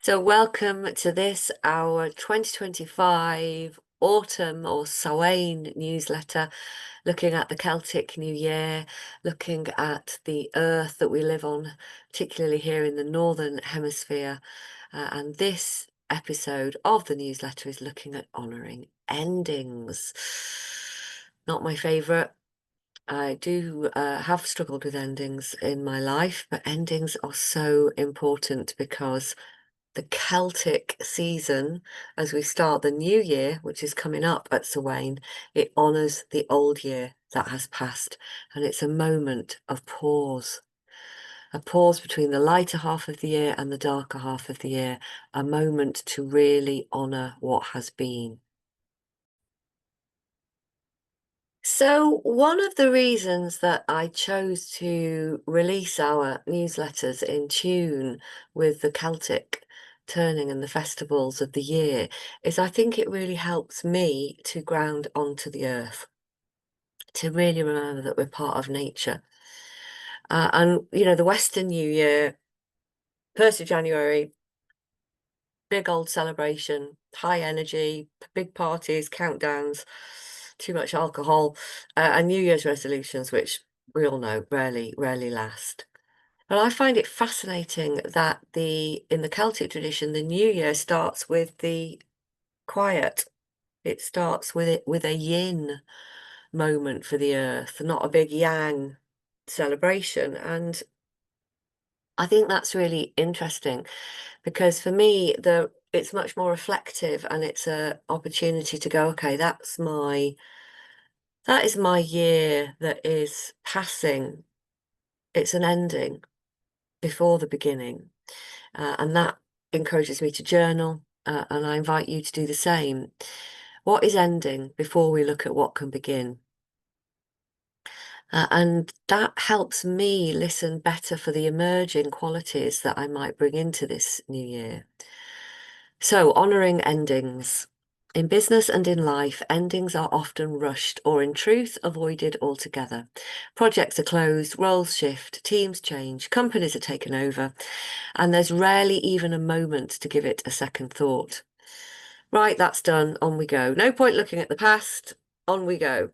So welcome to this, our 2025 autumn or Samhain newsletter, looking at the Celtic New Year, looking at the earth that we live on, particularly here in the Northern Hemisphere. And this episode of the newsletter is looking at honouring endings. Not my favourite. I do have struggled with endings in my life, but endings are so important because the Celtic season, as we start the new year, which is coming up at Samhain, it honours the old year that has passed. And it's a moment of pause, a pause between the lighter half of the year and the darker half of the year, a moment to really honour what has been. So one of the reasons that I chose to release our newsletters in tune with the Celtic turning and the festivals of the year is I think it really helps me to ground onto the earth, to really remember that we're part of nature. And, you know, the Western New Year, 1st of January, big old celebration, high energy, big parties, countdowns, too much alcohol, and New Year's resolutions, which we all know rarely last. But I find it fascinating that in the Celtic tradition, the New Year starts with the quiet. It starts with a yin moment for the earth, not a big yang celebration. And I think that's really interesting because for me, it's much more reflective and it's an opportunity to go, okay, that is my year that is passing. It's an ending before the beginning. And that encourages me to journal, and I invite you to do the same. What is ending before we look at what can begin? And that helps me listen better for the emerging qualities that I might bring into this new year. So, honouring endings. In business and in life, endings are often rushed or, in truth, avoided altogether. Projects are closed, roles shift, teams change, companies are taken over, and there's rarely even a moment to give it a second thought. Right, that's done, on we go. No point looking at the past, on we go.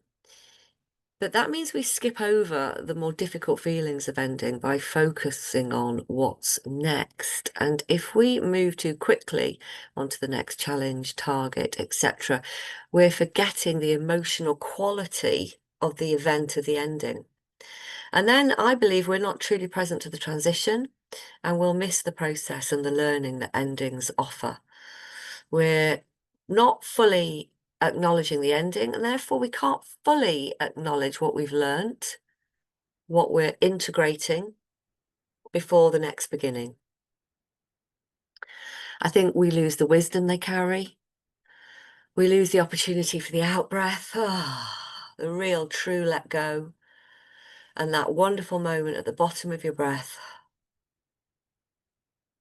But that means we skip over the more difficult feelings of ending by focusing on what's next. And if we move too quickly onto the next challenge, target, etc., we're forgetting the emotional quality of the event of the ending. And then I believe we're not truly present to the transition and we'll miss the process and the learning that endings offer. We're not fully acknowledging the ending, and therefore we can't fully acknowledge what we've learnt, what we're integrating before the next beginning. I think we lose the wisdom they carry. We lose the opportunity for the out-breath, the real true let go, and that wonderful moment at the bottom of your breath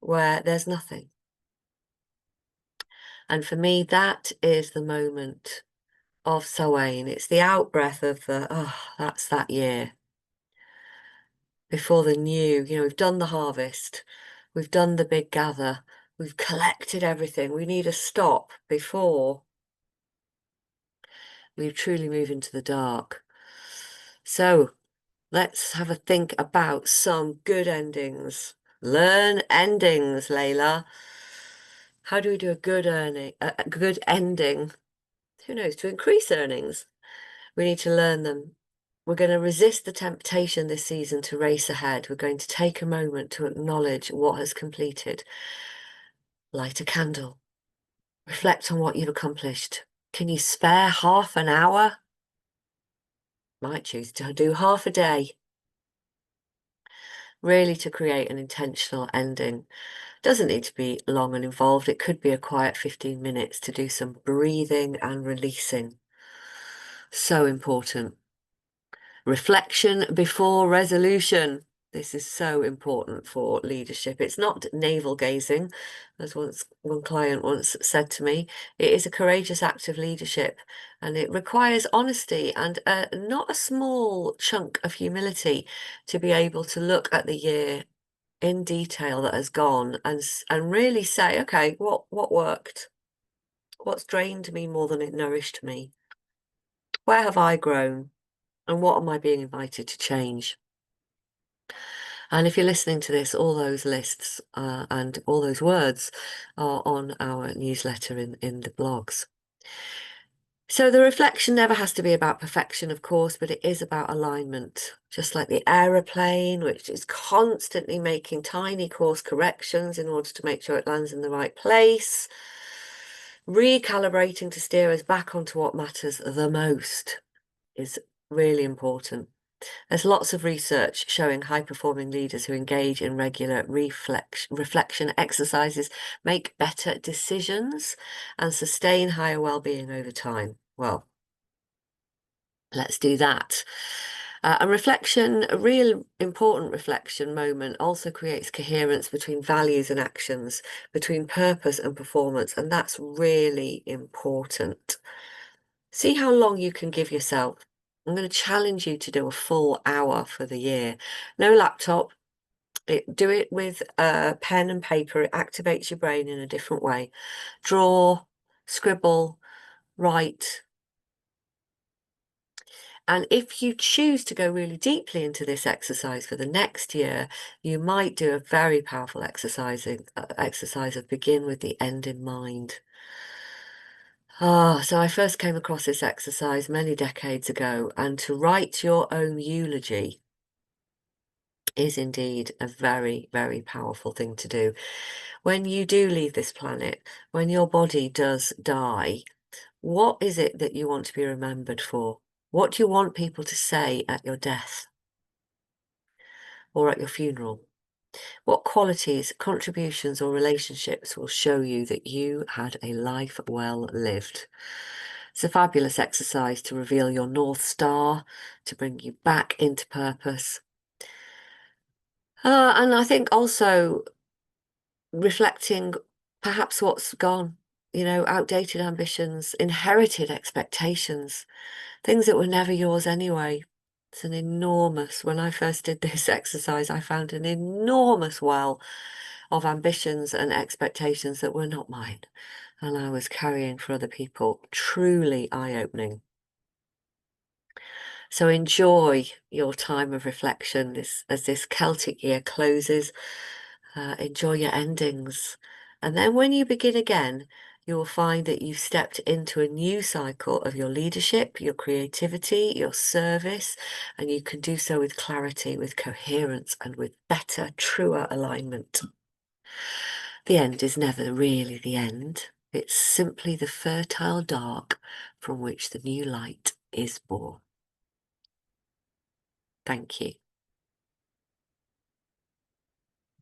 where there's nothing. And for me, that is the moment of Samhain. It's the out-breath of that's that year. Before the new, we've done the harvest, we've done the big gather, we've collected everything. We need a stop before we truly move into the dark. So let's have a think about some good endings. Learn endings, Layla. How do we do a good ending? Who knows? To increase earnings, we need to learn them. We're going to resist the temptation this season to race ahead. We're going to take a moment to acknowledge what has completed. Light a candle. Reflect on what you've accomplished. Can you spare half an hour? Might choose to do half a day. Really to create an intentional ending. Doesn't need to be long and involved. It could be a quiet 15 minutes to do some breathing and releasing. So important. Reflection before resolution. This is so important for leadership. It's not navel gazing, as one client once said to me. It is a courageous act of leadership, and it requires honesty and not a small chunk of humility to be able to look at the year in detail that has gone and really say, okay, what worked? What's drained me more than it nourished me? Where have I grown? And what am I being invited to change? And if you're listening to this, all those lists and all those words are on our newsletter in the blogs. So the reflection never has to be about perfection, of course, but it is about alignment. Just like the aeroplane, which is constantly making tiny course corrections in order to make sure it lands in the right place, recalibrating to steer us back onto what matters the most is really important. There's lots of research showing high-performing leaders who engage in regular reflection exercises make better decisions and sustain higher well-being over time. Well, let's do that. A reflection, a real important reflection moment also creates coherence between values and actions, between purpose and performance, and that's really important. See how long you can give yourself. I'm going to challenge you to do a full hour for the year. No laptop. Do it with pen and paper. It activates your brain in a different way. Draw, scribble, write. And if you choose to go really deeply into this exercise for the next year, you might do a very powerful exercise of begin with the end in mind. So I first came across this exercise many decades ago, and to write your own eulogy is indeed a very, very powerful thing to do. When you do leave this planet, when your body does die, what is it that you want to be remembered for? What do you want people to say at your death or at your funeral? What qualities, contributions, or relationships will show you that you had a life well lived? It's a fabulous exercise to reveal your North Star, to bring you back into purpose. And I think also reflecting perhaps what's gone, outdated ambitions, inherited expectations, things that were never yours anyway. It's an enormous, when I first did this exercise, I found an enormous well of ambitions and expectations that were not mine. And I was carrying for other people. Truly eye-opening. So enjoy your time of reflection as this Celtic year closes. Enjoy your endings. And then when you begin again, you will find that you've stepped into a new cycle of your leadership, your creativity, your service, and you can do so with clarity, with coherence, and with better, truer alignment. The end is never really the end. It's simply the fertile dark from which the new light is born. Thank you.